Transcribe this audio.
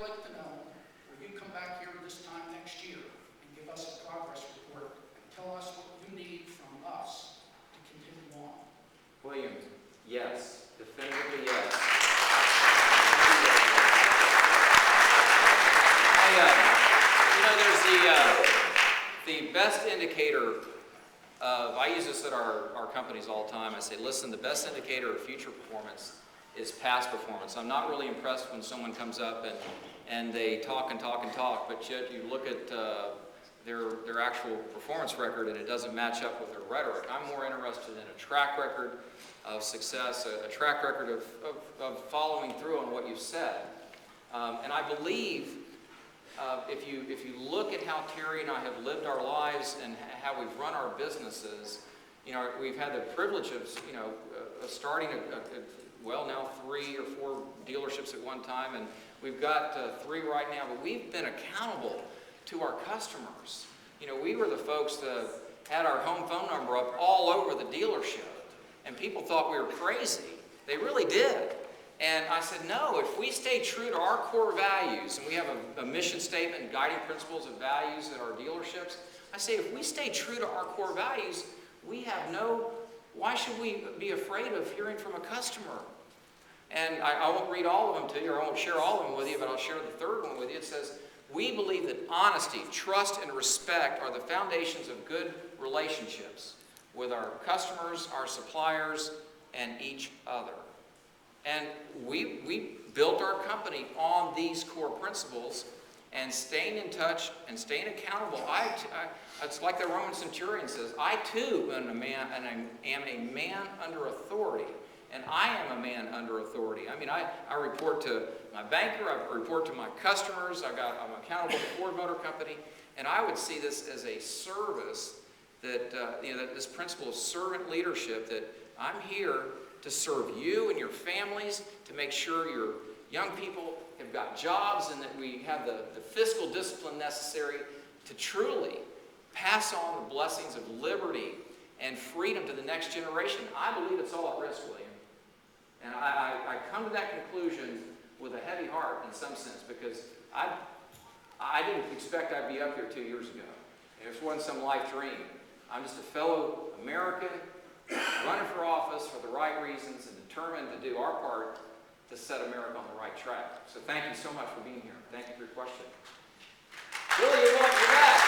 I'd like to know, will you come back here this time next year and give us a progress report and tell us what you need from us to continue on? William, yes, definitively yes. There's the best indicator of, I use this at our companies all the time. I say, listen, the best indicator of future performance is past performance. I'm not really impressed when someone comes up and they talk and talk and talk, but yet you look at their actual performance record and it doesn't match up with their rhetoric. I'm more interested in a track record of success, a track record of following through on what you've said. And I believe if you look at how Terry and I have lived our lives and how we've run our businesses, we've had the privilege of starting well, now 3 or 4 dealerships at one time, and we've got 3 right now, but we've been accountable to our customers. We were the folks that had our home phone number up all over the dealership, and people thought we were crazy. They really did. And I said, no, if we stay true to our core values, and we have a mission statement and guiding principles of values at our dealerships, I say if we stay true to our core values, why should we be afraid of hearing from a customer? And I won't read all of them to you, or I won't share all of them with you, but I'll share the third one with you. It says, we believe that honesty, trust, and respect are the foundations of good relationships with our customers, our suppliers, and each other. And we built our company on these core principles, and staying in touch and staying accountable. It's like the Roman centurion says, I too am a man, and I am a man under authority. And I am a man under authority. I mean, I report to my banker, I report to my customers, I'm accountable to Ford Motor Company, and I would see this as a service that, that this principle of servant leadership, that I'm here to serve you and your families, to make sure your young people have got jobs and that we have the fiscal discipline necessary to truly pass on the blessings of liberty and freedom to the next generation. I believe it's all at risk, William. And I come to that conclusion with a heavy heart in some sense, because I didn't expect I'd be up here 2 years ago. It wasn't some life dream. I'm just a fellow American running for office for the right reasons and determined to do our part to set America on the right track. So thank you so much for being here. Thank you for your question. Billy, you're back.